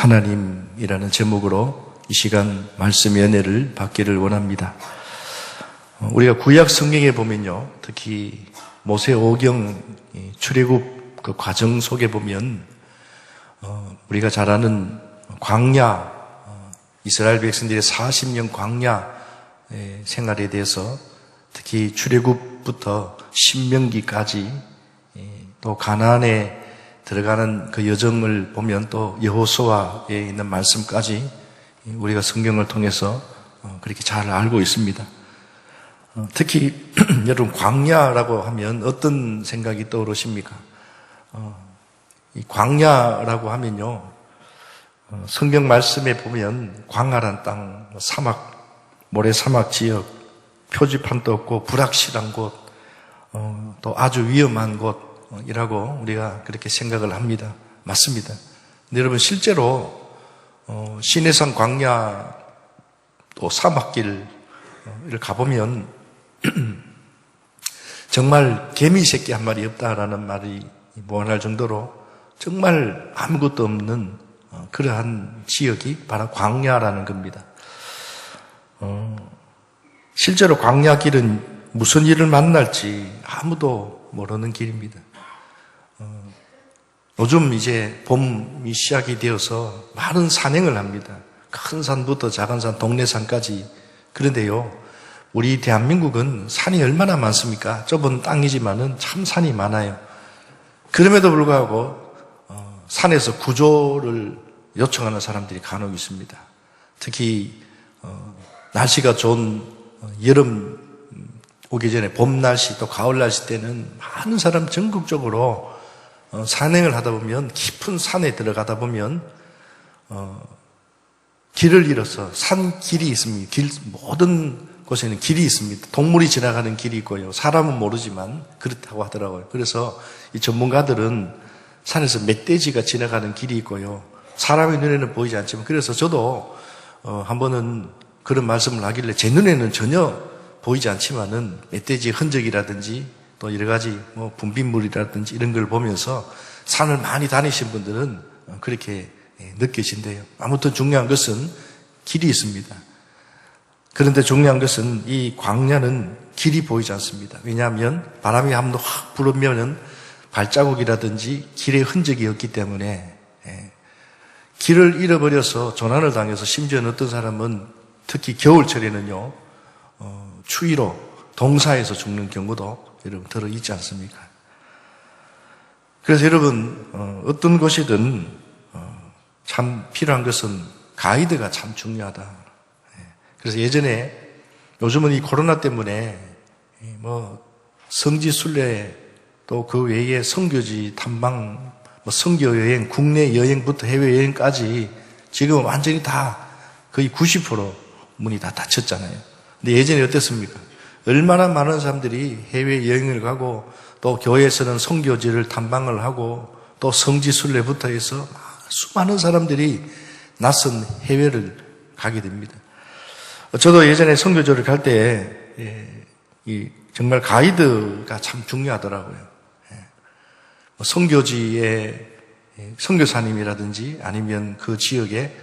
하나님이라는 제목으로 이 시간 말씀의 은혜를 받기를 원합니다. 우리가 구약 성경에 보면요, 특히 모세오경 출애굽 그 과정 속에 보면 우리가 잘 아는 광야, 이스라엘 백성들의 40년 광야 생활에 대해서 특히 출애굽부터 신명기까지 또 가나안에 들어가는 그 여정을 보면 또 여호수아에 있는 말씀까지 우리가 성경을 통해서 그렇게 잘 알고 있습니다. 특히 여러분 광야라고 하면 어떤 생각이 떠오르십니까? 이 광야라고 하면요, 성경 말씀에 보면 광활한 땅, 사막, 모래사막 지역, 표지판도 없고 불확실한 곳, 또 아주 위험한 곳이라고 우리가 그렇게 생각을 합니다. 맞습니다. 근데 여러분 실제로 시내산 광야 또 사막길을 가보면 정말 개미 새끼 한 마리 없다라는 말이 무한할 정도로 정말 아무것도 없는 그러한 지역이 바로 광야라는 겁니다. 실제로 광야길은 무슨 일을 만날지 아무도 모르는 길입니다. 요즘 이제 봄이 시작이 되어서 많은 산행을 합니다. 큰 산부터 작은 산, 동네 산까지. 그런데요, 우리 대한민국은 산이 얼마나 많습니까? 좁은 땅이지만은 참 산이 많아요. 그럼에도 불구하고 산에서 구조를 요청하는 사람들이 간혹 있습니다. 특히 날씨가 좋은 여름 오기 전에 봄 날씨 또 가을 날씨 때는 많은 사람 전국적으로 산행을 하다 보면 깊은 산에 들어가다 보면 길을 잃어서 산길이 있습니다. 모든 곳에는 길이 있습니다. 동물이 지나가는 길이 있고요. 사람은 모르지만 그렇다고 하더라고요. 그래서 이 전문가들은 산에서 멧돼지가 지나가는 길이 있고요. 사람의 눈에는 보이지 않지만, 그래서 저도 한 번은 그런 말씀을 하길래 제 눈에는 전혀 보이지 않지만은 멧돼지의 흔적이라든지 또 여러 가지 분비물이라든지 이런 걸 보면서 산을 많이 다니신 분들은 그렇게 느끼신대요. 아무튼 중요한 것은 길이 있습니다. 그런데 중요한 것은 이 광야는 길이 보이지 않습니다. 왜냐하면 바람이 한번 확 불으면은 발자국이라든지 길의 흔적이 없기 때문에 길을 잃어버려서 조난을 당해서 심지어는 어떤 사람은 특히 겨울철에는요, 추위로 동사에서 죽는 경우도 여러분 들어있지 않습니까? 그래서 여러분 어떤 곳이든 참 필요한 것은 가이드가 참 중요하다. 그래서 예전에, 요즘은 이 코로나 때문에 성지순례 또 그 외에 선교지 탐방, 선교 여행, 국내 여행부터 해외 여행까지 지금 완전히 다 거의 90% 문이 다 닫혔잖아요. 근데 예전에 어땠습니까? 얼마나 많은 사람들이 해외 여행을 가고 또 교회에서는 선교지를 탐방을 하고 또 성지순례부터 해서 수많은 사람들이 낯선 해외를 가게 됩니다. 저도 예전에 선교지를 갈 때 정말 가이드가 참 중요하더라고요. 선교지에 선교사님이라든지 아니면 그 지역에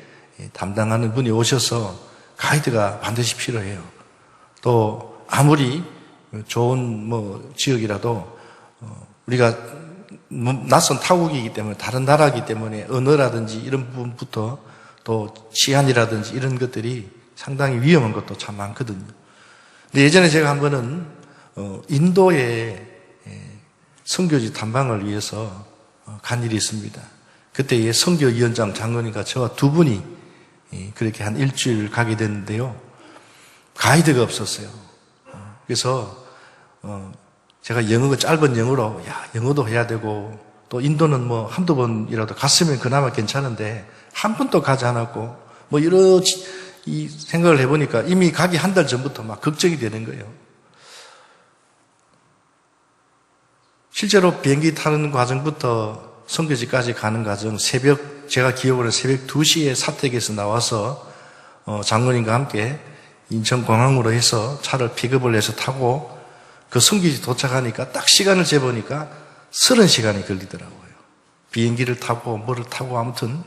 담당하는 분이 오셔서 가이드가 반드시 필요해요. 또 아무리 좋은 지역이라도 우리가 낯선 타국이기 때문에, 다른 나라이기 때문에 언어라든지 이런 부분부터 또 치안이라든지 이런 것들이 상당히 위험한 것도 참 많거든요. 근데 예전에 제가 한 번은 인도에 선교지 탐방을 위해서 간 일이 있습니다. 그때 선교위원장 장로님과 저와 두 분이 그렇게 한 일주일 가게 됐는데요, 가이드가 없었어요. 그래서 제가 짧은 영어로 영어도 해야 되고, 또 인도는 한두 번이라도 갔으면 그나마 괜찮은데 한 번도 가지 않았고 여러 이 생각을 해보니까 이미 가기 한 달 전부터 막 걱정이 되는 거예요. 실제로 비행기 타는 과정부터 선교지까지 가는 과정, 제가 기억으로는 새벽 2시에 사택에서 나와서 장로님과 함께 인천공항으로 해서 차를 픽업을 해서 타고 그 선교지 도착하니까 딱 시간을 재보니까 30시간이 걸리더라고요. 비행기를 타고 뭐를 타고 아무튼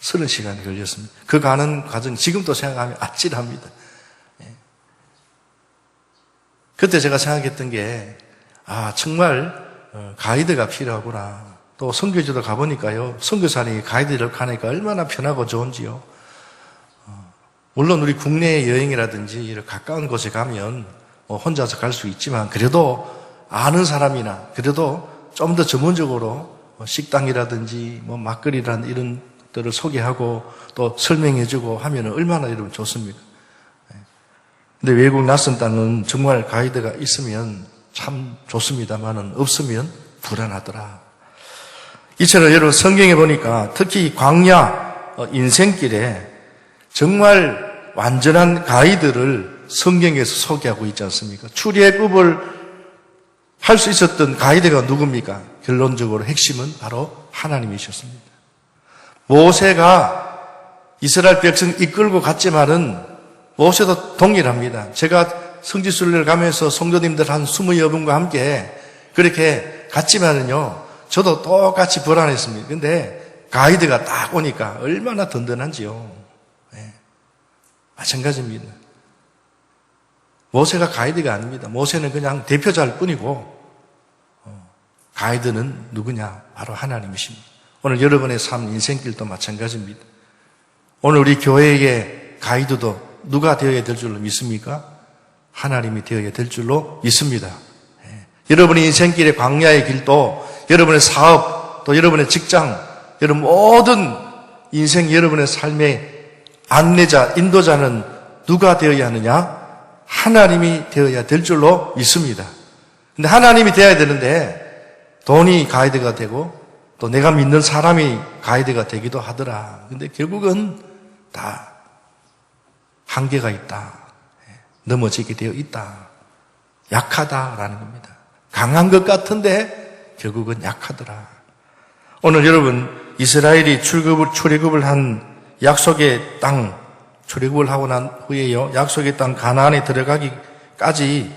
30시간이 걸렸습니다. 그 가는 과정 지금도 생각하면 아찔합니다. 그때 제가 생각했던 게 정말 가이드가 필요하구나. 또 선교지도 가보니까요, 선교사님이 가이드를 가니까 얼마나 편하고 좋은지요. 물론 우리 국내 여행이라든지 이런 가까운 곳에 가면 혼자서 갈 수 있지만 그래도 아는 사람이나 그래도 좀 더 전문적으로 식당이라든지 막걸리라는 이런 것들을 소개하고 또 설명해주고 하면 얼마나 여러분 좋습니까? 근데 외국 낯선 땅은 정말 가이드가 있으면 참 좋습니다만은 없으면 불안하더라. 이처럼 여러분 성경에 보니까 특히 광야 인생길에 정말 완전한 가이드를 성경에서 소개하고 있지 않습니까? 출애굽을 할 수 있었던 가이드가 누굽니까? 결론적으로 핵심은 바로 하나님이셨습니다. 모세가 이스라엘 백성 이끌고 갔지만은 모세도 동일합니다. 제가 성지순례를 가면서 성도님들 한 20여 분과 함께 그렇게 갔지만은요, 저도 똑같이 불안했습니다. 근데 가이드가 딱 오니까 얼마나 든든한지요. 마찬가지입니다. 모세가 가이드가 아닙니다. 모세는 그냥 대표자일 뿐이고 가이드는 누구냐? 바로 하나님이십니다. 오늘 여러분의 삶 인생길도 마찬가지입니다. 오늘 우리 교회의 가이드도 누가 되어야 될 줄로 믿습니까? 하나님이 되어야 될 줄로 믿습니다. 여러분의 인생길의 광야의 길도 여러분의 사업, 또 여러분의 직장, 여러분 모든 인생 여러분의 삶의 안내자, 인도자는 누가 되어야 하느냐? 하나님이 되어야 될 줄로 믿습니다. 근데 하나님이 되어야 되는데 돈이 가이드가 되고 또 내가 믿는 사람이 가이드가 되기도 하더라. 근데 결국은 다 한계가 있다. 넘어지게 되어 있다. 약하다라는 겁니다. 강한 것 같은데 결국은 약하더라. 오늘 여러분 이스라엘이 출애굽을 한 약속의 땅, 출애굽을 하고 난 후에요, 약속의 땅 가나안에 들어가기까지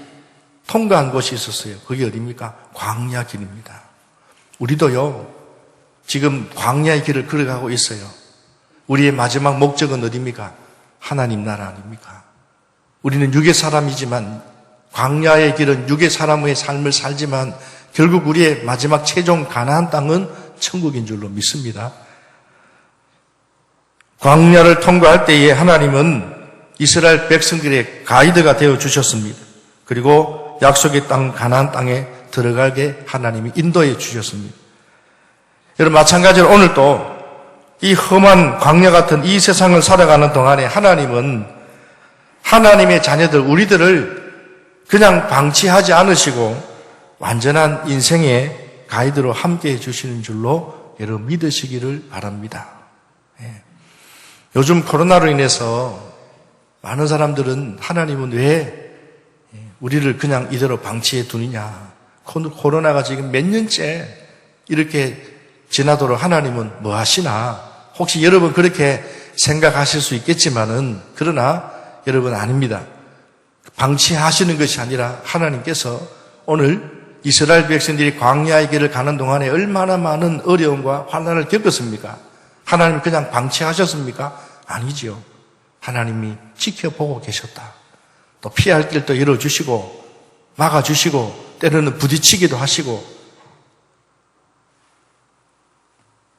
통과한 곳이 있었어요. 그게 어디입니까? 광야 길입니다. 우리도요, 지금 광야의 길을 걸어가고 있어요. 우리의 마지막 목적은 어디입니까? 하나님 나라 아닙니까? 우리는 육의 사람이지만 광야의 길은 육의 사람의 삶을 살지만 결국 우리의 마지막 최종 가나안 땅은 천국인 줄로 믿습니다. 광야를 통과할 때에 하나님은 이스라엘 백성들의 가이드가 되어 주셨습니다. 그리고 약속의 땅 가나안 땅에 들어가게 하나님이 인도해 주셨습니다. 여러분 마찬가지로 오늘도 이 험한 광야 같은 이 세상을 살아가는 동안에 하나님은 하나님의 자녀들 우리들을 그냥 방치하지 않으시고 완전한 인생의 가이드로 함께해 주시는 줄로 여러분 믿으시기를 바랍니다. 요즘 코로나로 인해서 많은 사람들은 하나님은 왜 우리를 그냥 이대로 방치해 두느냐. 코로나가 지금 몇 년째 이렇게 지나도록 하나님은 뭐 하시나. 혹시 여러분 그렇게 생각하실 수 있겠지만은 그러나 여러분 아닙니다. 방치하시는 것이 아니라 하나님께서 오늘 이스라엘 백성들이 광야의 길을 가는 동안에 얼마나 많은 어려움과 환난을 겪었습니까? 하나님 그냥 방치하셨습니까? 아니지요. 하나님이 지켜보고 계셨다. 또 피할 길도 열어주시고 막아주시고 때로는 부딪히기도 하시고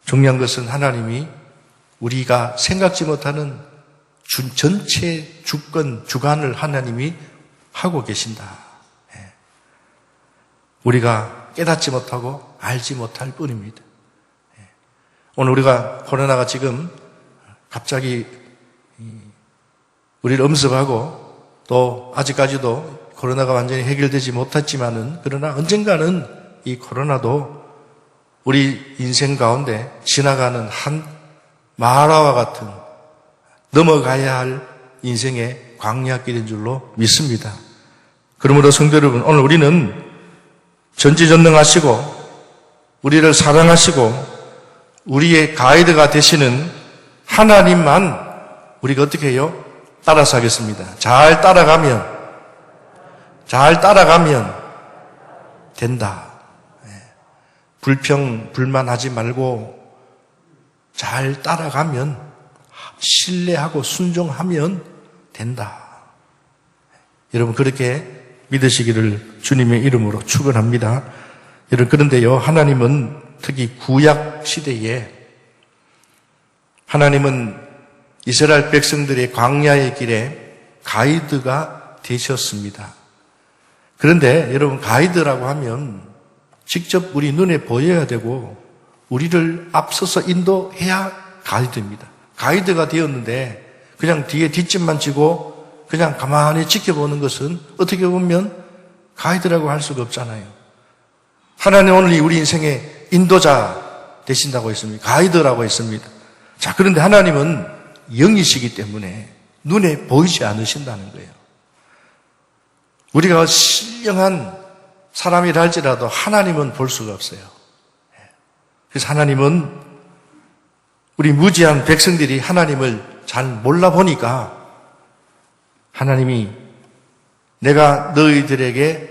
중요한 것은 하나님이 우리가 생각지 못하는 전체 주권, 주관을 하나님이 하고 계신다. 우리가 깨닫지 못하고 알지 못할 뿐입니다. 오늘 우리가 코로나가 지금 갑자기 우리를 엄습하고 또 아직까지도 코로나가 완전히 해결되지 못했지만은 그러나 언젠가는 이 코로나도 우리 인생 가운데 지나가는 한 마라와 같은 넘어가야 할 인생의 광야길인 줄로 믿습니다. 그러므로 성도 여러분, 오늘 우리는 전지전능하시고 우리를 사랑하시고 우리의 가이드가 되시는 하나님만 우리가 어떻게 해요? 따라서 하겠습니다. 잘 따라가면 된다. 불평, 불만하지 말고 잘 따라가면, 신뢰하고 순종하면 된다. 여러분 그렇게 믿으시기를 주님의 이름으로 축원합니다. 여러분 그런데요, 하나님은 특히 구약 시대에 하나님은 이스라엘 백성들의 광야의 길에 가이드가 되셨습니다. 그런데 여러분 가이드라고 하면 직접 우리 눈에 보여야 되고 우리를 앞서서 인도해야 가이드입니다. 가이드가 되었는데 그냥 뒤에 뒷짐만 지고 그냥 가만히 지켜보는 것은 어떻게 보면 가이드라고 할 수가 없잖아요. 하나님 오늘 우리 인생의 인도자 되신다고 했습니다. 가이드라고 했습니다. 자, 그런데 하나님은 영이시기 때문에 눈에 보이지 않으신다는 거예요. 우리가 신령한 사람이라 할지라도 하나님은 볼 수가 없어요. 그래서 하나님은 우리 무지한 백성들이 하나님을 잘 몰라보니까 하나님이 내가 너희들에게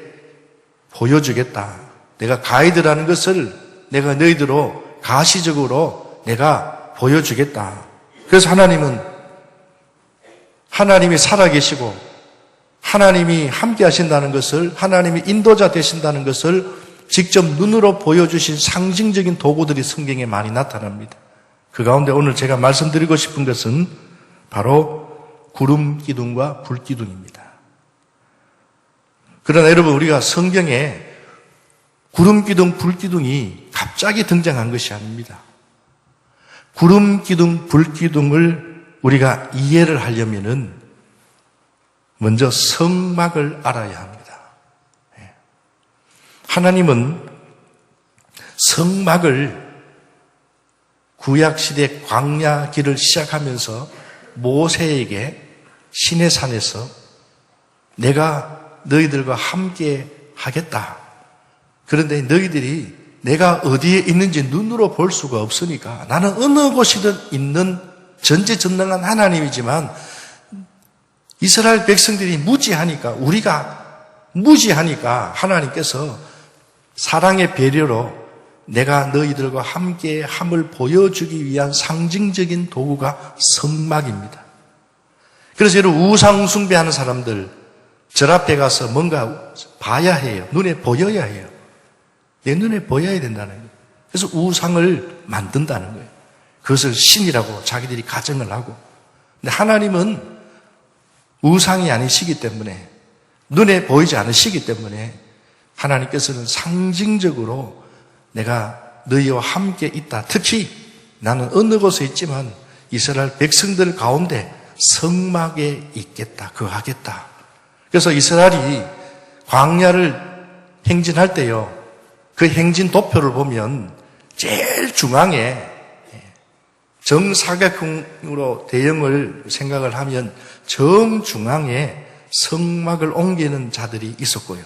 보여주겠다. 내가 가이드라는 것을 내가 너희들로 가시적으로 내가 보여주겠다. 그래서 하나님은 하나님이 살아계시고 하나님이 함께 하신다는 것을, 하나님이 인도자 되신다는 것을 직접 눈으로 보여주신 상징적인 도구들이 성경에 많이 나타납니다. 그 가운데 오늘 제가 말씀드리고 싶은 것은 바로 구름 기둥과 불 기둥입니다. 그러나 여러분 우리가 성경에 구름 기둥, 불 기둥이 갑자기 등장한 것이 아닙니다. 구름 기둥, 불 기둥을 우리가 이해를 하려면은 먼저 성막을 알아야 합니다. 하나님은 성막을 구약시대 광야 길을 시작하면서 모세에게 시내산에서 내가 너희들과 함께 하겠다. 그런데 너희들이 내가 어디에 있는지 눈으로 볼 수가 없으니까 나는 어느 곳이든 있는 전지전능한 하나님이지만 이스라엘 백성들이 무지하니까, 우리가 무지하니까 하나님께서 사랑의 배려로 내가 너희들과 함께 함을 보여주기 위한 상징적인 도구가 성막입니다. 그래서 여러분 우상 숭배하는 사람들 절 앞에 가서 뭔가 봐야 해요. 눈에 보여야 해요. 내 눈에 보여야 된다는 거예요. 그래서 우상을 만든다는 거예요. 그것을 신이라고 자기들이 가정을 하고. 근데 하나님은 우상이 아니시기 때문에, 눈에 보이지 않으시기 때문에 하나님께서는 상징적으로 내가 너희와 함께 있다. 특히 나는 어느 곳에 있지만 이스라엘 백성들 가운데 성막에 있겠다. 거하겠다. 그래서 이스라엘이 광야를 행진할 때요, 그 행진 도표를 보면 제일 중앙에 정사각형으로 대형을 생각을 하면 정중앙에 성막을 옮기는 자들이 있었고요.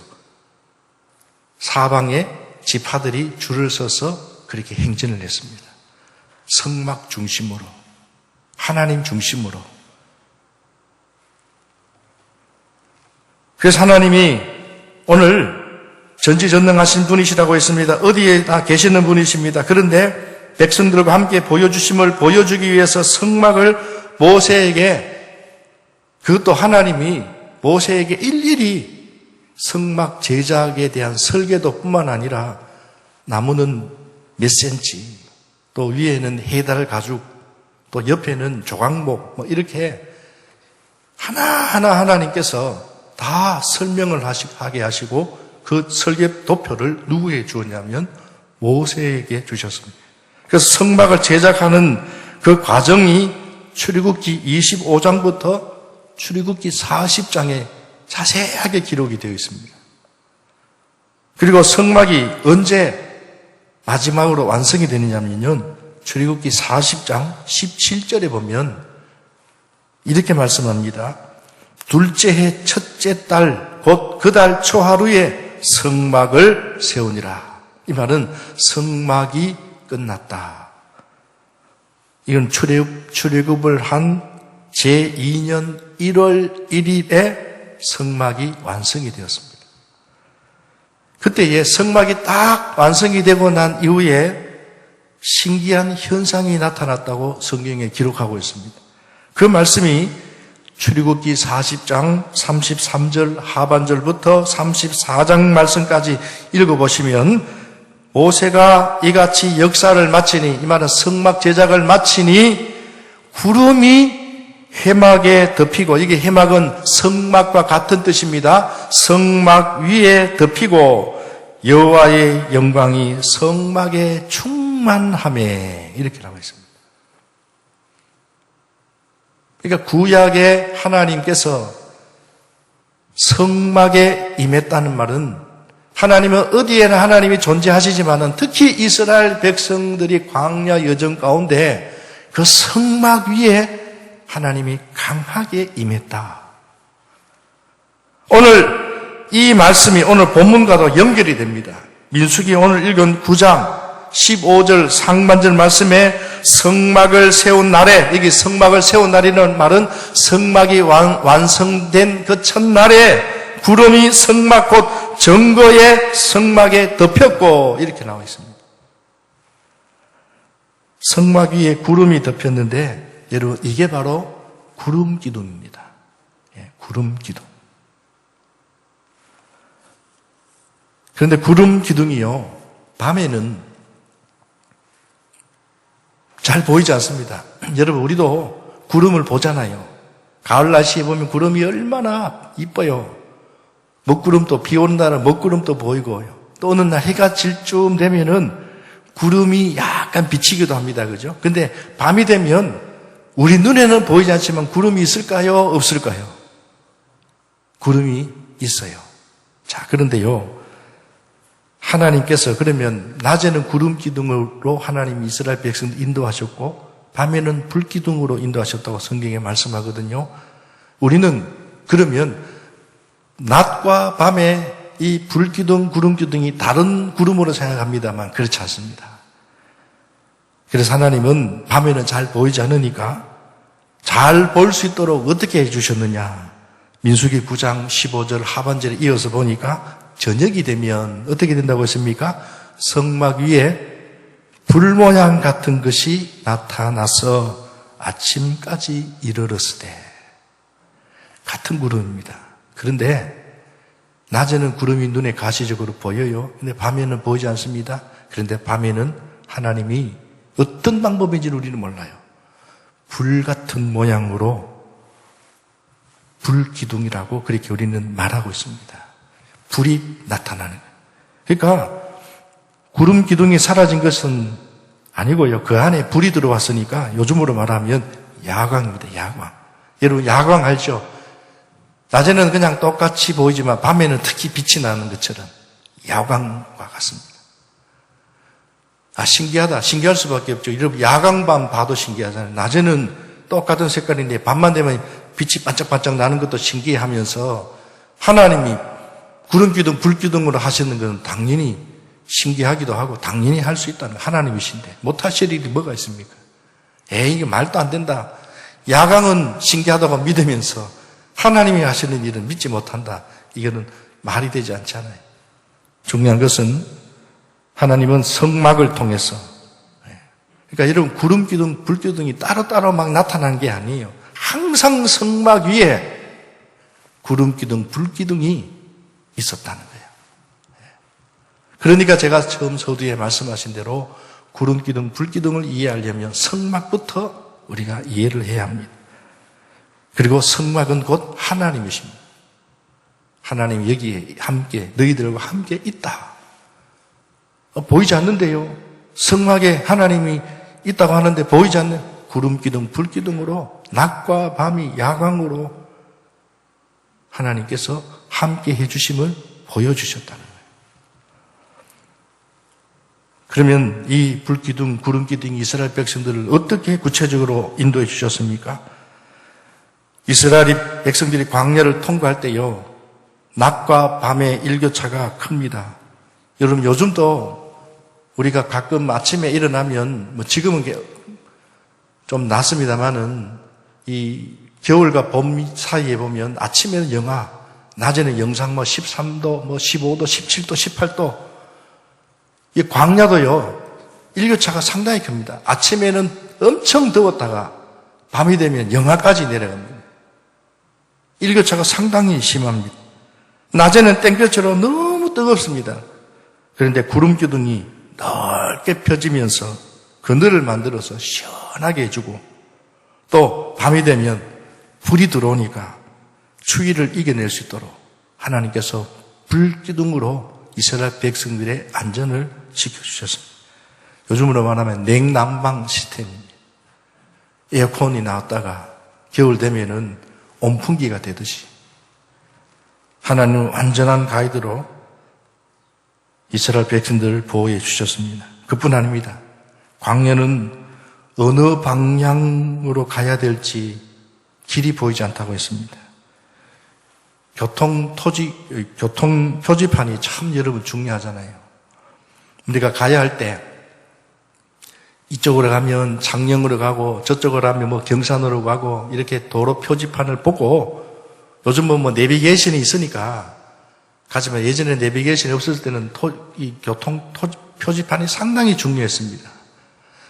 사방에 지파들이 줄을 서서 그렇게 행진을 했습니다. 성막 중심으로, 하나님 중심으로. 그래서 하나님이 오늘 전지전능하신 분이시라고 했습니다. 어디에 다 계시는 분이십니다. 그런데 백성들과 함께 보여주심을 보여주기 위해서 성막을 모세에게, 그것도 하나님이 모세에게 일일이 성막 제작에 대한 설계도뿐만 아니라 나무는 몇 센치, 또 위에는 해달 가죽, 또 옆에는 조각목, 뭐 이렇게 하나하나 하나님께서 다 설명을 하게 하시고 그 설계도표를 누구에게 주었냐면 모세에게 주셨습니다. 그래서 성막을 제작하는 그 과정이 출애굽기 25장부터 출애굽기 40장에 자세하게 기록이 되어 있습니다. 그리고 성막이 언제 마지막으로 완성이 되느냐면요, 출애굽기 40장 17절에 보면 이렇게 말씀합니다. 둘째 해 첫째 달 곧 그 달 초하루에 성막을 세우니라. 이 말은 성막이 끝났다. 이건 출애굽을 한 제2년 1월 1일에 성막이 완성이 되었습니다. 그때에 성막이 딱 완성이 되고 난 이후에 신기한 현상이 나타났다고 성경에 기록하고 있습니다. 그 말씀이 출애굽기 40장 33절 하반절부터 34장 말씀까지 읽어보시면 모세가 이같이 역사를 마치니, 이 말은 성막 제작을 마치니 구름이 회막에 덮이고, 이게 회막은 성막과 같은 뜻입니다. 성막 위에 덮이고 여호와의 영광이 성막에 충만하매, 이렇게 나와 있습니다. 그러니까 구약의 하나님께서 성막에 임했다는 말은, 하나님은 어디에나 하나님이 존재하시지만은 특히 이스라엘 백성들이 광야 여정 가운데 그 성막 위에 하나님이 강하게 임했다. 오늘 이 말씀이 오늘 본문과도 연결이 됩니다. 민수기 오늘 읽은 9장 15절 상반절 말씀에 성막을 세운 날에, 여기 성막을 세운 날이라는 말은 성막이 완성된 그 첫날에 구름이 성막 곧 정거의 성막에 덮였고, 이렇게 나와 있습니다. 성막 위에 구름이 덮였는데 여러분, 이게 바로 구름 기둥입니다. 구름 기둥. 그런데 구름 기둥이요, 밤에는 잘 보이지 않습니다. 여러분, 우리도 구름을 보잖아요. 가을 날씨에 보면 구름이 얼마나 이뻐요. 먹구름도, 비 오는 날은 먹구름도 보이고요. 또 어느 날 해가 질 쯤 되면은 구름이 약간 비치기도 합니다. 그죠? 근데 밤이 되면 우리 눈에는 보이지 않지만 구름이 있을까요? 없을까요? 구름이 있어요. 자, 그런데요, 하나님께서 그러면 낮에는 구름 기둥으로 하나님이 이스라엘 백성들 인도하셨고 밤에는 불 기둥으로 인도하셨다고 성경에 말씀하거든요. 우리는 그러면 낮과 밤에 이 불 기둥, 구름 기둥이 다른 구름으로 생각합니다만 그렇지 않습니다. 그래서 하나님은 밤에는 잘 보이지 않으니까 잘 볼 수 있도록 어떻게 해주셨느냐. 민수기 9장 15절 하반절에 이어서 보니까 저녁이 되면 어떻게 된다고 했습니까? 성막 위에 불 모양 같은 것이 나타나서 아침까지 이르렀으되, 같은 구름입니다. 그런데 낮에는 구름이 눈에 가시적으로 보여요. 근데 밤에는 보이지 않습니다. 그런데 밤에는 하나님이 어떤 방법인지는 우리는 몰라요. 불 같은 모양으로 불기둥이라고 그렇게 우리는 말하고 있습니다. 불이 나타나는 거예요. 그러니까 구름 기둥이 사라진 것은 아니고요. 그 안에 불이 들어왔으니까 요즘으로 말하면 야광입니다. 야광. 여러분, 야광 알죠? 낮에는 그냥 똑같이 보이지만 밤에는 특히 빛이 나는 것처럼 야광과 같습니다. 아, 신기하다. 신기할 수밖에 없죠. 여러분, 야광밤 봐도 신기하잖아요. 낮에는 똑같은 색깔인데 밤만 되면 빛이 반짝반짝 나는 것도 신기하면서 하나님이 구름기둥, 불기둥으로 하시는 것은 당연히 신기하기도 하고 당연히 할 수 있다는 하나님이신데 못하실 일이 뭐가 있습니까? 이게 말도 안 된다. 야광은 신기하다고 믿으면서 하나님이 하시는 일은 믿지 못한다. 이거는 말이 되지 않잖아요. 중요한 것은 하나님은 성막을 통해서, 그러니까 여러분, 구름기둥, 불기둥이 따로따로 막 나타난 게 아니에요. 항상 성막 위에 구름기둥, 불기둥이 있었다는 거예요. 그러니까 제가 처음 서두에 말씀하신 대로 구름기둥, 불기둥을 이해하려면 성막부터 우리가 이해를 해야 합니다. 그리고 성막은 곧 하나님이십니다. 하나님이 여기에 함께, 너희들과 함께 있다. 보이지 않는데요. 성막에 하나님이 있다고 하는데 보이지 않는 구름기둥, 불기둥으로 낮과 밤이 야광으로 하나님께서 함께 해주심을 보여주셨다는 거예요. 그러면 이 불기둥, 구름기둥이 이스라엘 백성들을 어떻게 구체적으로 인도해 주셨습니까? 이스라엘 백성들이 광야를 통과할 때요, 낮과 밤의 일교차가 큽니다. 여러분, 요즘도 우리가 가끔 아침에 일어나면, 지금은 좀 낫습니다만은, 이 겨울과 봄 사이에 보면 아침에는 영하, 낮에는 영상 13도, 15도, 17도, 18도. 이 광야도요, 일교차가 상당히 큽니다. 아침에는 엄청 더웠다가 밤이 되면 영하까지 내려갑니다. 일교차가 상당히 심합니다. 낮에는 땡볕으로 너무 뜨겁습니다. 그런데 구름 기둥이 넓게 펴지면서 그늘을 만들어서 시원하게 해주고, 또 밤이 되면 불이 들어오니까 추위를 이겨낼 수 있도록 하나님께서 불기둥으로 이스라엘 백성들의 안전을 지켜주셨습니다. 요즘으로 말하면 냉난방 시스템입니다. 에어컨이 나왔다가 겨울 되면은 온풍기가 되듯이 하나님은 완전한 가이드로 이스라엘 백성들을 보호해 주셨습니다. 그뿐 아닙니다. 광야는 어느 방향으로 가야 될지 길이 보이지 않다고 했습니다. 교통 표지판이 참 여러분 중요하잖아요. 우리가 가야 할 때 이쪽으로 가면 장령으로 가고 저쪽으로 가면 뭐 경산으로 가고 이렇게 도로 표지판을 보고, 요즘은 뭐 내비게이션이 있으니까 가지만 예전에 내비게이션이 없을 때는 이 교통 표지판이 상당히 중요했습니다.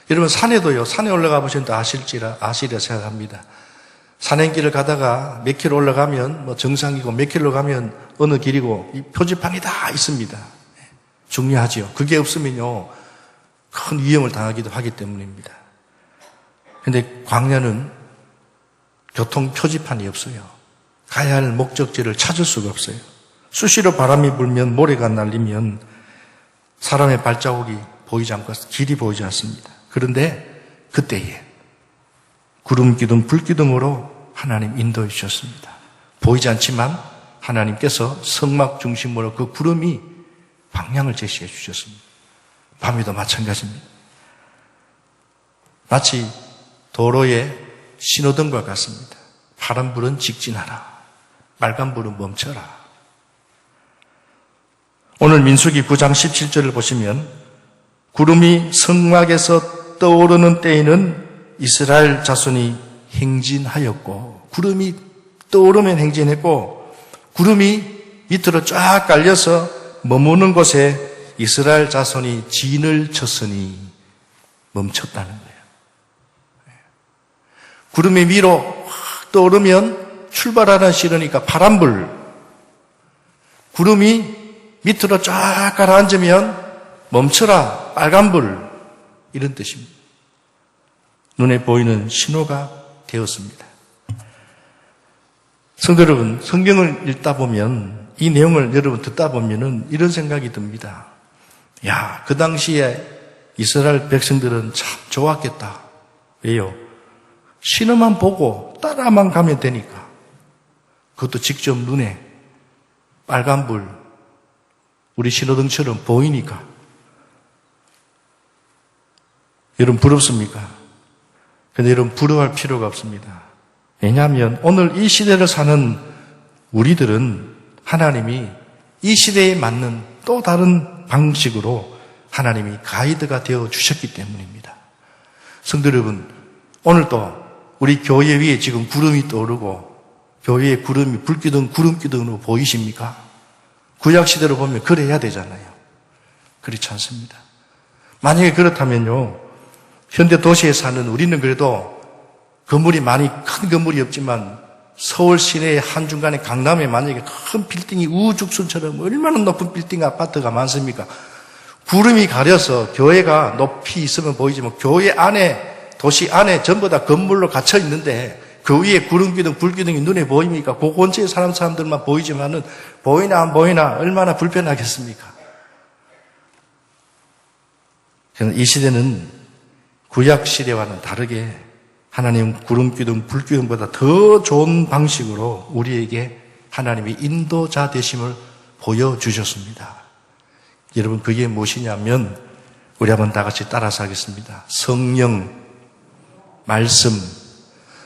여러분 산에도요, 산에 올라가 보시면 아시리라 생각합니다. 산행길을 가다가 몇 킬로 올라가면 뭐 정상이고 몇 킬로 가면 어느 길이고 이 표지판이 다 있습니다. 중요하지요. 그게 없으면요 큰 위험을 당하기도 하기 때문입니다. 그런데 광야는 교통 표지판이 없어요. 가야 할 목적지를 찾을 수가 없어요. 수시로 바람이 불면, 모래가 날리면 사람의 발자국이 보이지 않고 길이 보이지 않습니다. 그런데 그때에 구름 기둥, 불 기둥으로 하나님 인도해 주셨습니다. 보이지 않지만 하나님께서 성막 중심으로 그 구름이 방향을 제시해 주셨습니다. 밤에도 마찬가지입니다. 마치 도로에 신호등과 같습니다. 파란 불은 직진하라, 빨간 불은 멈춰라. 오늘 민수기 9장 17절을 보시면 구름이 성막에서 떠오르는 때에는 이스라엘 자손이 행진하였고, 구름이 떠오르면 행진했고, 구름이 밑으로 쫙 깔려서 머무는 곳에 이스라엘 자손이 진을 쳤으니 멈췄다는 거예요. 구름이 위로 확 떠오르면 출발하는 싫으니까 파란불, 구름이 밑으로 쫙 가라앉으면 멈춰라, 빨간불, 이런 뜻입니다. 눈에 보이는 신호가 되었습니다. 성도 여러분, 성경을 읽다 보면, 이 내용을 여러분 듣다 보면은 이런 생각이 듭니다. 야, 그 당시에 이스라엘 백성들은 참 좋았겠다. 왜요? 신호만 보고 따라만 가면 되니까. 그것도 직접 눈에 빨간불, 우리 신호등처럼 보이니까. 여러분 부럽습니까? 근데 여러분 부러워할 필요가 없습니다. 왜냐하면 오늘 이 시대를 사는 우리들은 하나님이 이 시대에 맞는 또 다른 방식으로 하나님이 가이드가 되어 주셨기 때문입니다. 성도 여러분, 오늘도 우리 교회 위에 지금 구름이 떠오르고 교회의 구름이 불기둥, 구름기둥으로 보이십니까? 구약시대로 보면 그래야 되잖아요. 그렇지 않습니다. 만약에 그렇다면요, 현대 도시에 사는 우리는 그래도 건물이 많이 큰 건물이 없지만 서울 시내의 한중간에 강남에 만약에 큰 빌딩이 우죽순처럼 얼마나 높은 빌딩 아파트가 많습니까? 구름이 가려서 교회가 높이 있으면 보이지만 교회 안에, 도시 안에 전부 다 건물로 갇혀 있는데 그 위에 구름기둥, 불기둥이 눈에 보입니까? 그 근처에 사람들만 보이지만은 보이나 안 보이나 얼마나 불편하겠습니까? 이 시대는 구약 시대와는 다르게 하나님 구름기둥, 불기둥보다 더 좋은 방식으로 우리에게 하나님이 인도자 되심을 보여주셨습니다. 여러분, 그게 무엇이냐면 우리 한번 다 같이 따라서 하겠습니다. 성령, 말씀,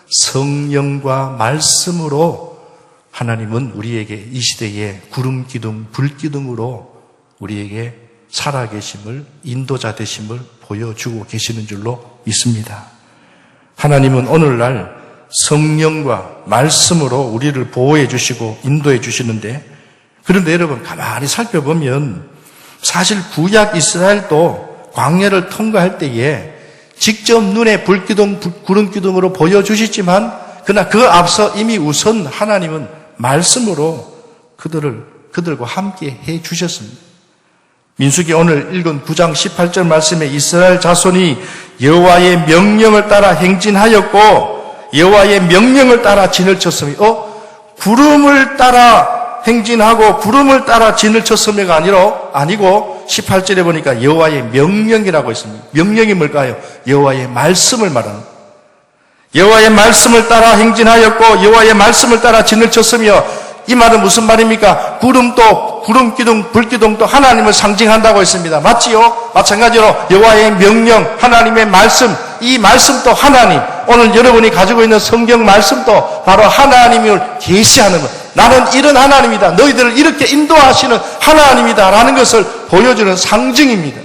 성령과 말씀으로 하나님은 우리에게 이 시대에 구름기둥, 불기둥으로 우리에게 살아계심을, 인도자 되심을 보여주고 계시는 줄로 믿습니다. 하나님은 오늘날 성령과 말씀으로 우리를 보호해 주시고 인도해 주시는데, 그런데 여러분 가만히 살펴보면 사실 구약 이스라엘도 광야를 통과할 때에 직접 눈에 불기둥, 구름기둥으로 보여주시지만 그러나 그 앞서 이미 우선 하나님은 말씀으로 그들과 함께 해 주셨습니다. 민수기 오늘 읽은 9장 18절 말씀에 이스라엘 자손이 여호와의 명령을 따라 행진하였고 여호와의 명령을 따라 진을 쳤으며 구름을 따라 행진하고 구름을 따라 진을 쳤으며가 아니고 18절에 보니까 여호와의 명령이라고 있습니다. 명령이 뭘까요? 여호와의 말씀을 말합니다. 여호와의 말씀을 따라 행진하였고 여호와의 말씀을 따라 진을 쳤으며 이 말은 무슨 말입니까? 구름도 구름기둥, 불기둥도 하나님을 상징한다고 했습니다. 맞지요? 마찬가지로 여호와의 명령, 하나님의 말씀, 이 말씀도 하나님, 오늘 여러분이 가지고 있는 성경 말씀도 바로 하나님을 계시하는 것. 나는 이런 하나님이다. 너희들을 이렇게 인도하시는 하나님이다. 라는 것을 보여주는 상징입니다.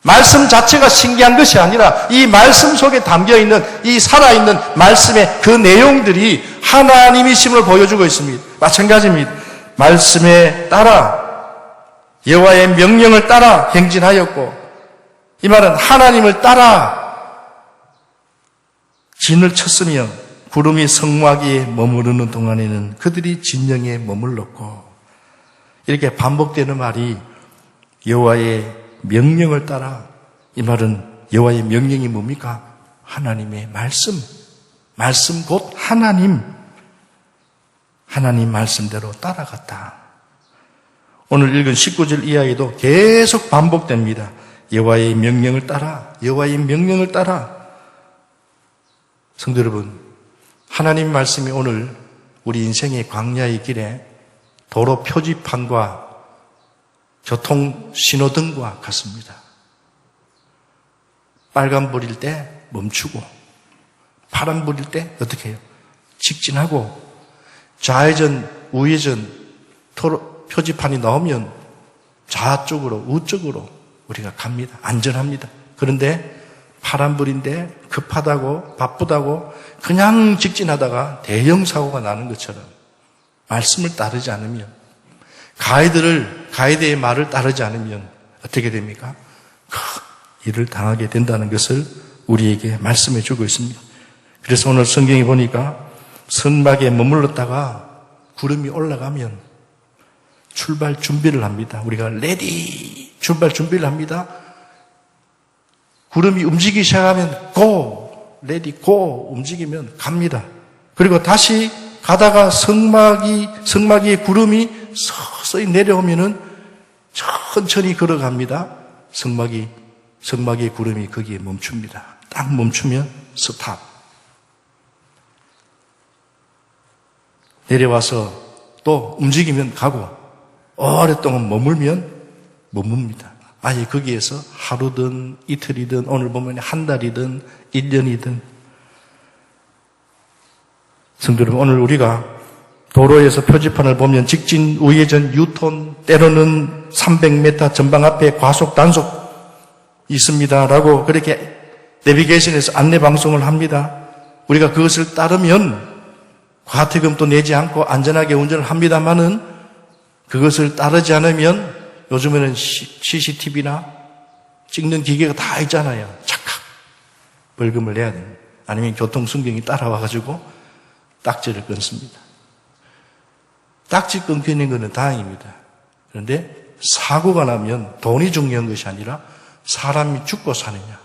말씀 자체가 신기한 것이 아니라 이 말씀 속에 담겨있는 이 살아있는 말씀의 그 내용들이 하나님이심을 보여주고 있습니다. 마찬가지입니다. 말씀에 따라 여호와의 명령을 따라 행진하였고 이 말은 하나님을 따라 진을 쳤으며 구름이 성막에 머무르는 동안에는 그들이 진영에 머물렀고 이렇게 반복되는 말이 여호와의 명령을 따라 이 말은 여호와의 명령이 뭡니까? 하나님의 말씀 곧 하나님 말씀대로 따라갔다. 오늘 읽은 19절 이하에도 계속 반복됩니다. 여호와의 명령을 따라 여호와의 명령을 따라. 성도 여러분, 하나님 말씀이 오늘 우리 인생의 광야의 길에 도로 표지판과 교통 신호등과 같습니다. 빨간불일 때 멈추고 파란불일 때 어떻게 해요? 직진하고 좌회전, 우회전 표지판이 나오면 좌쪽으로, 우쪽으로 우리가 갑니다. 안전합니다. 그런데 파란불인데 급하다고 바쁘다고 그냥 직진하다가 대형 사고가 나는 것처럼 말씀을 따르지 않으면 가이드의 말을 따르지 않으면 어떻게 됩니까? 큰 일을 당하게 된다는 것을 우리에게 말씀해 주고 있습니다. 그래서 오늘 성경에 보니까 성막에 머물렀다가 구름이 올라가면 출발 준비를 합니다. 우리가 레디 출발 준비를 합니다. 구름이 움직이기 시작하면 고 레디 고 움직이면 갑니다. 그리고 다시 가다가 성막이 구름이 서서히 내려오면은 천천히 걸어갑니다. 성막의 구름이 거기에 멈춥니다. 딱 멈추면 스탑. 내려와서 또 움직이면 가고 오랫동안 머물면 머뭅니다. 아예 거기에서 하루든 이틀이든 오늘 보면 한 달이든 1년이든. 성도 여러분, 오늘 우리가 도로에서 표지판을 보면 직진, 우회전, 유턴, 때로는 300m 전방 앞에 과속, 단속 있습니다라고 그렇게 내비게이션에서 안내방송을 합니다. 우리가 그것을 따르면 과태금도 내지 않고 안전하게 운전을 합니다만은 그것을 따르지 않으면 요즘에는 CCTV나 찍는 기계가 다 있잖아요. 착각 벌금을 내야 됩니다. 아니면 교통순경이 따라와가지고 딱지를 끊습니다. 딱지 끊기는 것은 다행입니다. 그런데 사고가 나면 돈이 중요한 것이 아니라 사람이 죽고 사느냐.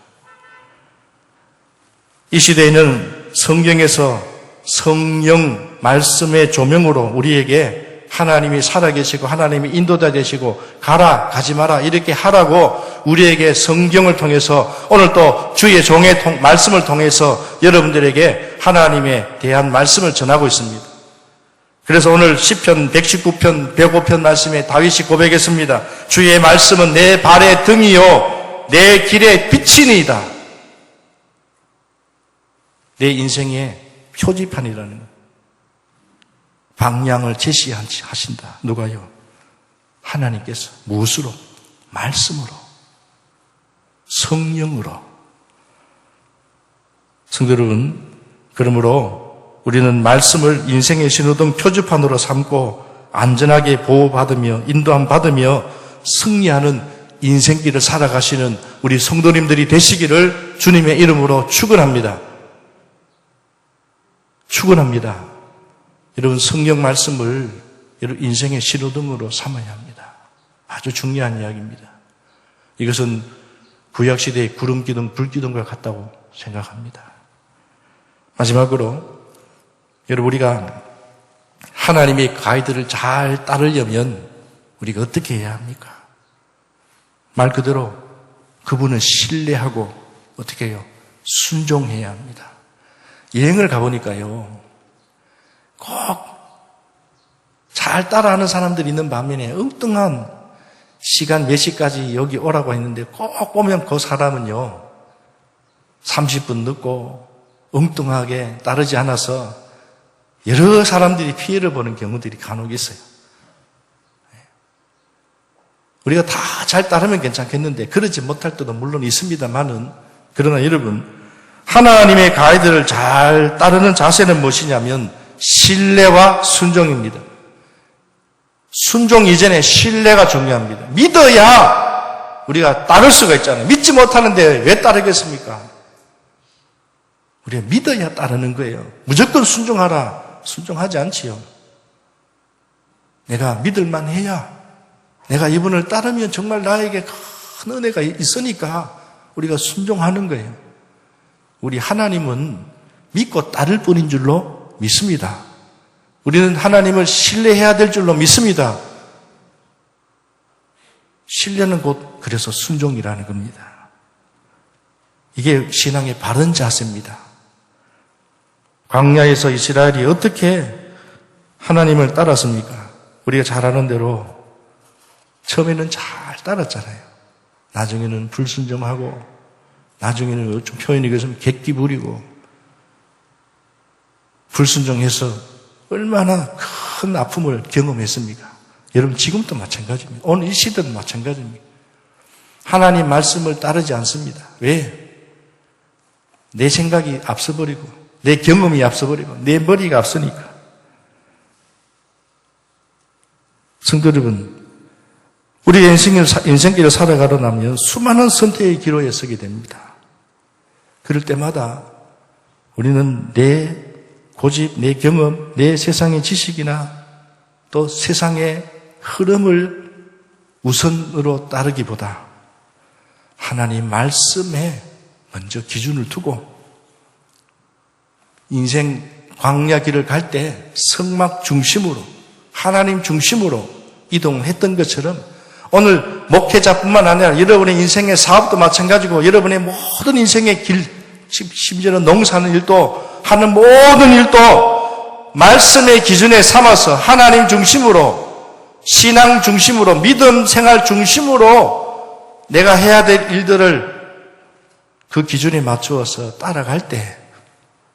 이 시대에는 성경에서 성령 말씀의 조명으로 우리에게 하나님이 살아계시고 하나님이 인도자 되시고 가라 가지 마라 이렇게 하라고 우리에게 성경을 통해서 오늘 또 주의 종의 말씀을 통해서 여러분들에게 하나님에 대한 말씀을 전하고 있습니다. 그래서 오늘 시편 119편 105편 말씀에 다윗이 고백했습니다. 주의 말씀은 내 발의 등이요 내 길의 빛이니이다. 내 인생의 표지판이라는 것. 방향을 제시하신다. 누가요? 하나님께서 무엇으로? 말씀으로. 성령으로. 성도 여러분, 그러므로 우리는 말씀을 인생의 신호등 표지판으로 삼고 안전하게 보호받으며 인도함 받으며 승리하는 인생길을 살아가시는 우리 성도님들이 되시기를 주님의 이름으로 축원합니다. 축원합니다. 여러분, 성경 말씀을 여러분 인생의 신호등으로 삼아야 합니다. 아주 중요한 이야기입니다. 이것은 구약시대의 구름기둥, 불기둥과 같다고 생각합니다. 마지막으로 여러분, 우리가 하나님의 가이드를 잘 따르려면 우리가 어떻게 해야 합니까? 말 그대로 그분을 신뢰하고 어떻게 해요? 순종해야 합니다. 여행을 가보니까요, 꼭 잘 따라하는 사람들이 있는 반면에 엉뚱한 시간 몇 시까지 여기 오라고 했는데 꼭 보면 그 사람은요 30분 늦고 엉뚱하게 따르지 않아서 여러 사람들이 피해를 보는 경우들이 간혹 있어요. 우리가 다 잘 따르면 괜찮겠는데 그러지 못할 때도 물론 있습니다만은, 그러나 여러분, 하나님의 가이드를 잘 따르는 자세는 무엇이냐면 신뢰와 순종입니다. 순종 이전에 신뢰가 중요합니다. 믿어야 우리가 따를 수가 있잖아요. 믿지 못하는데 왜 따르겠습니까? 우리가 믿어야 따르는 거예요. 무조건 순종하라, 순종하지 않지요. 내가 믿을만 해야, 내가 이분을 따르면 정말 나에게 큰 은혜가 있으니까 우리가 순종하는 거예요. 우리 하나님은 믿고 따를 뿐인 줄로 믿습니다. 우리는 하나님을 신뢰해야 될 줄로 믿습니다. 신뢰는 곧 그래서 순종이라는 겁니다. 이게 신앙의 바른 자세입니다. 광야에서 이스라엘이 어떻게 하나님을 따랐습니까? 우리가 잘 아는 대로 처음에는 잘 따랐잖아요. 나중에는 불순종하고, 나중에는 좀 표현이 그래서 객기 부리고, 불순종해서 얼마나 큰 아픔을 경험했습니까? 여러분, 지금도 마찬가지입니다. 오늘 이 시대도 마찬가지입니다. 하나님 말씀을 따르지 않습니다. 왜? 내 생각이 앞서버리고, 내 경험이 앞서버리고, 내 머리가 앞서니까. 성도 여러분, 우리가 인생길을 살아가려 하면 수많은 선택의 기로에 서게 됩니다. 그럴 때마다 우리는 내 고집, 내 경험, 내 세상의 지식이나 또 세상의 흐름을 우선으로 따르기보다 하나님 말씀에 먼저 기준을 두고 인생 광야 길을 갈 때 성막 중심으로, 하나님 중심으로 이동했던 것처럼 오늘 목회자뿐만 아니라 여러분의 인생의 사업도 마찬가지고 여러분의 모든 인생의 길, 심지어는 농사하는 일도 하는 모든 일도 말씀의 기준에 삼아서 하나님 중심으로, 신앙 중심으로, 믿음 생활 중심으로 내가 해야 될 일들을 그 기준에 맞추어서 따라갈 때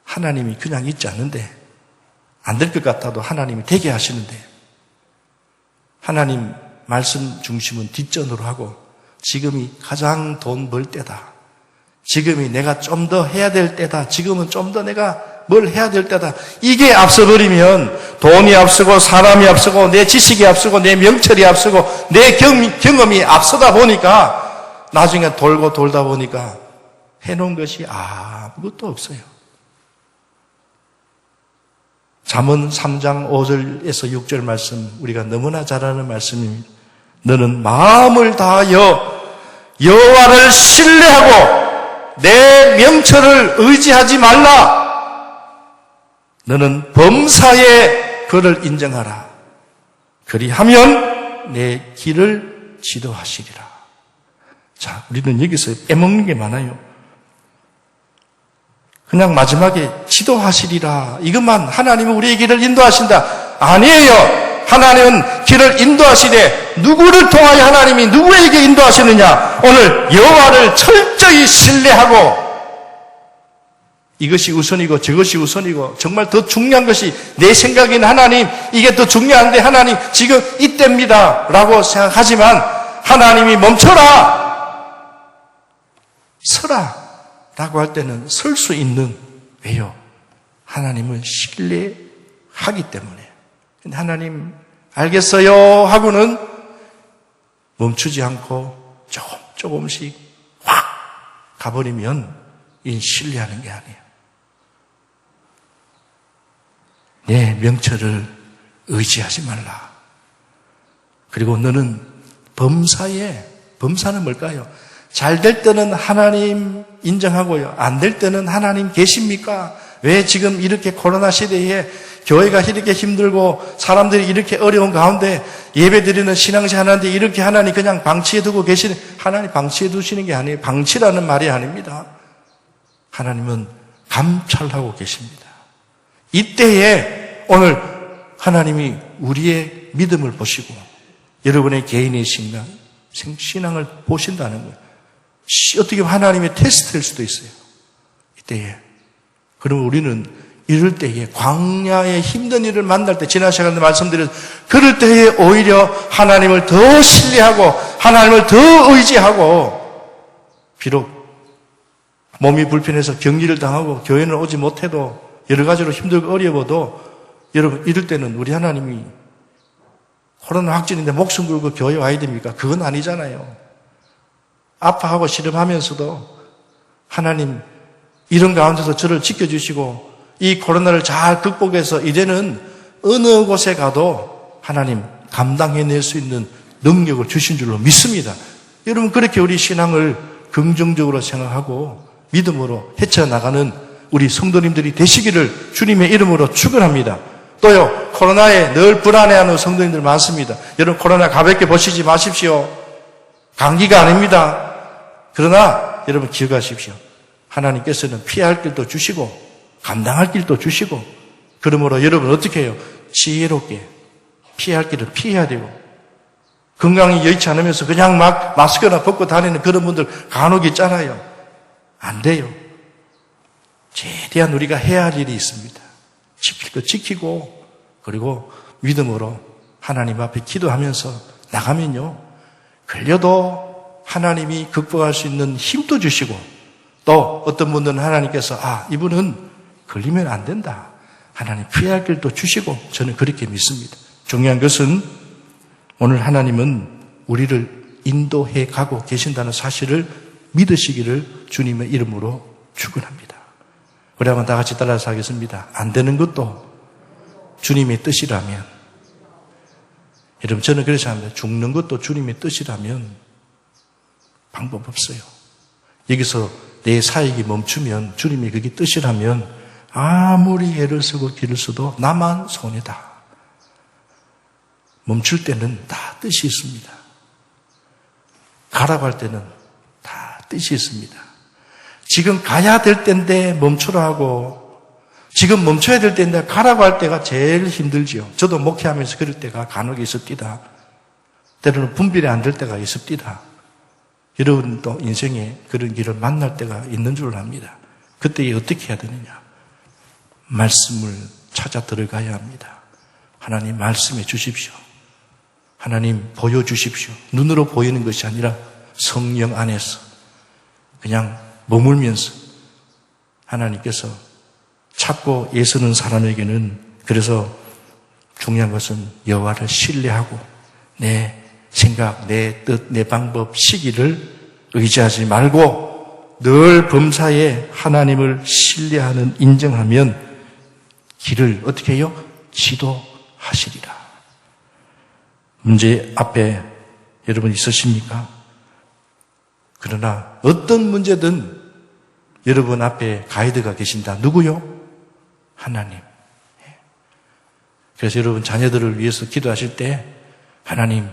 하나님이 그냥 있지 않는데, 안 될 것 같아도 하나님이 되게 하시는데, 하나님 말씀 중심은 뒷전으로 하고 지금이 가장 돈 벌 때다, 지금이 내가 좀 더 해야 될 때다, 지금은 좀 더 내가 뭘 해야 될 때다, 이게 앞서버리면 돈이 앞서고 사람이 앞서고 내 지식이 앞서고 내 명철이 앞서고 내 경험이 앞서다 보니까 나중에 돌고 돌다 보니까 해놓은 것이 아무것도 없어요. 잠언 3장 5절에서 6절 말씀, 우리가 너무나 잘 아는 말씀입니다. 너는 마음을 다하여 여호와를 신뢰하고 내 명철을 의지하지 말라. 너는 범사에 그를 인정하라. 그리하면 내 길을 지도하시리라. 자, 우리는 여기서 빼먹는 게 많아요. 그냥 마지막에 지도하시리라, 이것만 하나님은 우리의 길을 인도하신다. 아니에요. 하나님은 길을 인도하시되 누구를 통하여 하나님이 누구에게 인도하시느냐? 오늘 여호와를 철저히 신뢰하고 이것이 우선이고 저것이 우선이고 정말 더 중요한 것이 내 생각인 하나님, 이게 더 중요한데 하나님 지금 이때입니다 라고 생각하지만 하나님이 멈춰라, 서라 라고 할 때는 설 수 있는, 왜요? 하나님을 신뢰하기 때문에. 하나님 알겠어요 하고는 멈추지 않고 조금씩 확 가버리면 이 신뢰하는 게 아니에요. 내 명철을 의지하지 말라. 그리고 너는 범사는 뭘까요? 잘 될 때는 하나님 인정하고요. 안 될 때는 하나님 계십니까? 왜 지금 이렇게 코로나 시대에 교회가 이렇게 힘들고 사람들이 이렇게 어려운 가운데 예배드리는 신앙생활 하는데 이렇게 하나님 그냥 방치해 두고 계시는, 하나님 방치해 두시는 게 아니에요. 방치라는 말이 아닙니다. 하나님은 감찰하고 계십니다. 이때에 오늘 하나님이 우리의 믿음을 보시고 여러분의 개인의 신앙을 보신다는 거예요. 어떻게 보면 하나님의 테스트일 수도 있어요. 이때에. 그러면 우리는 이럴 때에 광야의 힘든 일을 만날 때 지난 시간에 말씀드렸죠. 그럴 때에 오히려 하나님을 더 신뢰하고 하나님을 더 의지하고 비록 몸이 불편해서 격리를 당하고 교회는 오지 못해도 여러 가지로 힘들고 어려워도 여러분 이럴 때는 우리 하나님이 코로나 확진인데 목숨 걸고 교회 와야 됩니까? 그건 아니잖아요. 아파하고 시름하면서도 하나님 이런 가운데서 저를 지켜주시고 이 코로나를 잘 극복해서 이제는 어느 곳에 가도 하나님 감당해낼 수 있는 능력을 주신 줄로 믿습니다. 여러분 그렇게 우리 신앙을 긍정적으로 생각하고 믿음으로 헤쳐나가는 우리 성도님들이 되시기를 주님의 이름으로 축원합니다. 또요 코로나에 늘 불안해하는 성도님들 많습니다. 여러분 코로나 가볍게 보시지 마십시오. 감기가 아닙니다. 그러나 여러분 기억하십시오. 하나님께서는 피할 길도 주시고 감당할 길도 주시고 그러므로 여러분 어떻게 해요? 지혜롭게 피할 길을 피해야 되고 건강이 여의치 않으면서 그냥 막 마스크나 벗고 다니는 그런 분들 간혹 있잖아요. 안 돼요. 최대한 우리가 해야 할 일이 있습니다. 지킬 거 지키고 그리고 믿음으로 하나님 앞에 기도하면서 나가면요. 걸려도 하나님이 극복할 수 있는 힘도 주시고 또 어떤 분들은 하나님께서 이분은 걸리면 안 된다. 하나님 피할 길도 주시고 저는 그렇게 믿습니다. 중요한 것은 오늘 하나님은 우리를 인도해 가고 계신다는 사실을 믿으시기를 주님의 이름으로 축원합니다. 우리 한번 다 같이 따라서 하겠습니다. 안 되는 것도 주님의 뜻이라면 여러분 저는 그래서 합니다. 죽는 것도 주님의 뜻이라면 방법 없어요. 여기서 내 사역이 멈추면 주님이 그게 뜻이라면 아무리 애를 쓰고 길을 써도 나만 손해다. 멈출 때는 다 뜻이 있습니다. 가라고 할 때는 다 뜻이 있습니다. 지금 가야 될 때인데 멈추라 하고 지금 멈춰야 될 때인데 가라고 할 때가 제일 힘들지요. 저도 목회하면서 그럴 때가 간혹 있습니다. 때로는 분별이 안 될 때가 있습니다. 여러분도 인생에 그런 길을 만날 때가 있는 줄 압니다. 그때 어떻게 해야 되느냐? 말씀을 찾아 들어가야 합니다. 하나님 말씀해 주십시오. 하나님 보여주십시오. 눈으로 보이는 것이 아니라 성령 안에서 그냥 머물면서 하나님께서 찾고 애쓰는 사람에게는 그래서 중요한 것은 여호와를 신뢰하고 내 생각, 내 뜻, 내 방법, 시기를 의지하지 말고 늘 범사에 하나님을 신뢰하는 인정하면 길을 어떻게 해요? 지도하시리라. 문제 앞에 여러분 있으십니까? 그러나 어떤 문제든 여러분 앞에 가이드가 계신다. 누구요? 하나님. 그래서 여러분 자녀들을 위해서 기도하실 때 하나님,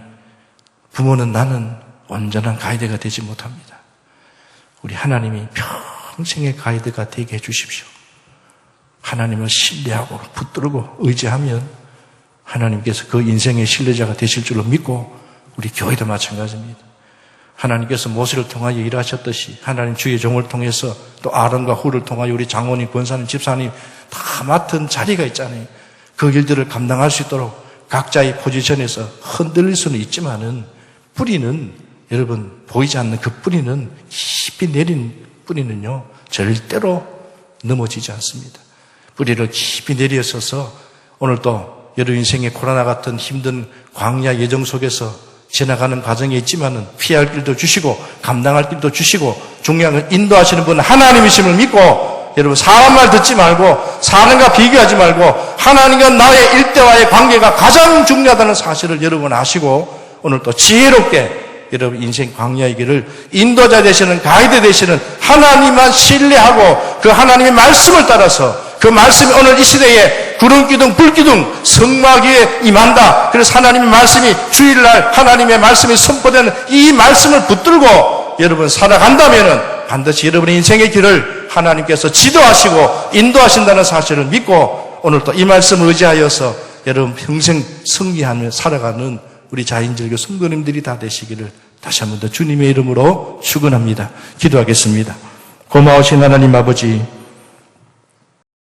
부모는 나는 온전한 가이드가 되지 못합니다. 우리 하나님이 평생의 가이드가 되게 해주십시오. 하나님을 신뢰하고 붙들고 의지하면 하나님께서 그 인생의 신뢰자가 되실 줄로 믿고 우리 교회도 마찬가지입니다. 하나님께서 모세를 통하여 일하셨듯이 하나님 주의 종을 통해서 또 아론과 훌을 통하여 우리 장로님, 권사님, 집사님 다 맡은 자리가 있잖아요. 그 일들을 감당할 수 있도록 각자의 포지션에서 흔들릴 수는 있지만은 뿌리는 여러분 보이지 않는 그 뿌리는 깊이 내린 뿌리는요 절대로 넘어지지 않습니다. 뿌리를 깊이 내려서서 오늘 또 여러분 인생의 코로나 같은 힘든 광야 예정 속에서 지나가는 과정에 있지만은 피할 길도 주시고 감당할 길도 주시고 중요한 건 인도하시는 분은 하나님이심을 믿고 여러분 사람 말 듣지 말고 사람과 비교하지 말고 하나님과 나의 일대와의 관계가 가장 중요하다는 사실을 여러분 아시고 오늘 또 지혜롭게 여러분 인생 광야의 길을 인도자 되시는 가이드 되시는 하나님만 신뢰하고 그 하나님의 말씀을 따라서 그 말씀이 오늘 이 시대에 구름기둥 불기둥 성막위에 임한다. 그래서 하나님의 말씀이 주일날 하나님의 말씀이 선포되는 이 말씀을 붙들고 여러분 살아간다면은 반드시 여러분의 인생의 길을 하나님께서 지도하시고 인도하신다는 사실을 믿고 오늘 또 이 말씀을 의지하여서 여러분 평생 승리하며 살아가는 우리 자인절교 성도님들이 다 되시기를 다시 한 번 더 주님의 이름으로 축원합니다. 기도하겠습니다. 고마우신 하나님 아버지,